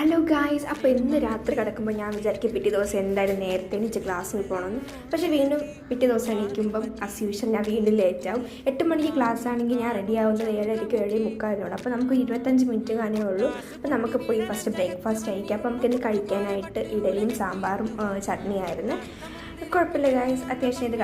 Hello guys, അപ്പോൾ ഇന്ന് രാത്രി കിടക്കുമ്പോൾ ഞാൻ വിചാരിക്കും പിറ്റേ ദിവസം എന്തായാലും നേരത്തെ എണീച്ച് ക്ലാസ്സിൽ പോകണമെന്ന്. പക്ഷേ വീണ്ടും പിറ്റേ ദിവസം എണീക്കുമ്പം യൂഷ്വൽ ഞാൻ വീണ്ടും ലേറ്റാവും. 8 മണിക്ക് ക്ലാസ് ആണെങ്കിൽ ഞാൻ റെഡി ആവുന്നത് 7:30 7:45. അപ്പോൾ നമുക്ക് 25 മിനിറ്റ് കാണേ ഉള്ളൂ. അപ്പോൾ നമുക്ക് പോയി ഫസ്റ്റ് ബ്രേക്ക്ഫാസ്റ്റ് കഴിക്കാം. അപ്പോൾ നമുക്കിന്ന് കഴിക്കാനായിട്ട് ഇഡലിയും സാമ്പാറും ചട്നിയായിരുന്നു. കുഴപ്പമില്ല ഗായ്സ്, അത്യാവശ്യം ഇത്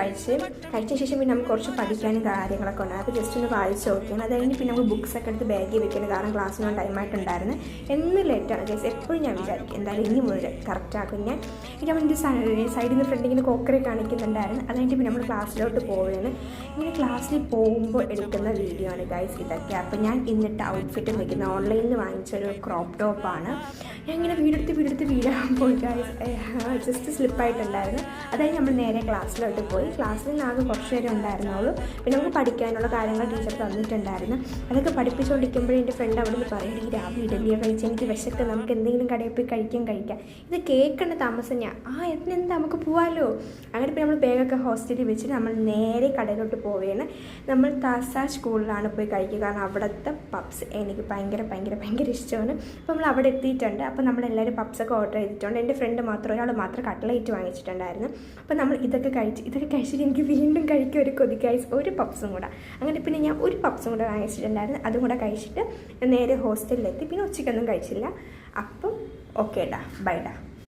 കഴിച്ച ശേഷം പിന്നെ നമുക്ക് കുറച്ച് പഠിക്കാനും കാര്യങ്ങളൊക്കെ ഉണ്ടാകും. അപ്പോൾ ജസ്റ്റ് ഒന്ന് വായിച്ച് നോക്കിയാണ്. അത് കഴിഞ്ഞ് പിന്നെ നമുക്ക് ബുക്സൊക്കെ എടുത്ത് ബാഗിൽ വെക്കണം, കാരണം ക്ലാസ്സിന് ടൈമായിട്ടുണ്ടായിരുന്നു. എന്ന് ലേറ്റാണ് ഗൈസ്. എപ്പോഴും ഞാൻ വിചാരിക്കും എന്തായാലും ഇനി മുതൽ കറക്റ്റാക്കും ഞാൻ. പിന്നെ അവൻ്റെ സൈഡിൽ നിന്ന് ഫ്രണ്ടിങ്ങനെ കോക്കറെ കാണിക്കുന്നുണ്ടായിരുന്നു. അത് കഴിഞ്ഞിട്ട് പിന്നെ നമ്മൾ ക്ലാസ്സിലോട്ട് പോവുകയാണ്. ഇങ്ങനെ ക്ലാസ്സിൽ പോകുമ്പോൾ എടുക്കുന്ന വീഡിയോ ആണ് ഗൈസ് ഇതൊക്കെ. അപ്പോൾ ഞാൻ ഇന്നിട്ട് ഔട്ട്ഫിറ്റ് നിൽക്കുന്ന ഓൺലൈനിൽ നിന്ന് വാങ്ങിച്ചൊരു ക്രോപ്പ് ടോപ്പാണ്. ഞാൻ ഇങ്ങനെ വീടെടുത്ത് വീഴാൻ പോയി ഗൈസ്. ജസ്റ്റ് സ്ലിപ്പായിട്ടുണ്ടായിരുന്നു. അതായത് നമ്മൾ നേരെ ക്ലാസ്സിലോട്ട് പോയി. ക്ലാസ്സിൽ നിന്ന് ആകെ കുറച്ച് നേരം ഉണ്ടായിരുന്നുള്ളൂ. പിന്നെ നമുക്ക് പഠിക്കാനുള്ള കാര്യങ്ങൾ ടീച്ചർ തന്നിട്ടുണ്ടായിരുന്നു. അതൊക്കെ പഠിപ്പിച്ചുകൊണ്ടിരിക്കുമ്പോഴേ എൻ്റെ ഫ്രണ്ട് അവിടെ നിന്ന് പറയും, ഈ രാവിലെ ഇഡലിയോ കഴിച്ച് എനിക്ക് വിശക്ക്, നമുക്ക് എന്തെങ്കിലും കടയിൽ പോയി കഴിക്കാം. ഇത് കേൾക്കേണ്ട താമസം ഞാൻ ഇതിനെന്താ നമുക്ക് പോകാമല്ലോ. അങ്ങനെ ഇപ്പോൾ നമ്മൾ ബാഗൊക്കെ ഹോസ്റ്റലിൽ വെച്ചിട്ട് നമ്മൾ നേരെ കടയിലോട്ട് പോവുകയാണ്. നമ്മൾ താസ സ്കൂളിലാണ് പോയി കഴിക്കുക, കാരണം അവിടുത്തെ പപ്സ് എനിക്ക് ഭയങ്കര ഇഷ്ടമാണ്. അപ്പോൾ നമ്മൾ അവിടെ എത്തിയിട്ടുണ്ട്. അപ്പോൾ നമ്മളെല്ലാവരും പപ്സൊക്കെ ഓർഡർ ചെയ്തിട്ടുണ്ട്. എൻ്റെ ഫ്രണ്ട് മാത്രം, ഒരാൾ മാത്രം കട്ട്ലേറ്റ് വാങ്ങിച്ചിട്ടുണ്ടായിരുന്നു. അപ്പോൾ നമ്മൾ ഇതൊക്കെ കഴിച്ചിട്ട് എനിക്ക് വീണ്ടും കഴിക്കുക ഒരു കൊതി ഗൈസ്, ഒരു പപ്സും കൂടെ. അങ്ങനെ പിന്നെ ഞാൻ ഒരു പപ്സും കൂടെ വാങ്ങിച്ചിട്ടുണ്ടായിരുന്നു. അതും കൂടെ കഴിച്ചിട്ട് നേരെ ഹോസ്റ്റലിലെത്തി. പിന്നെ ഉച്ചയ്ക്കൊന്നും കഴിച്ചില്ല. അപ്പം ഓക്കേടാ, ബൈഡാ.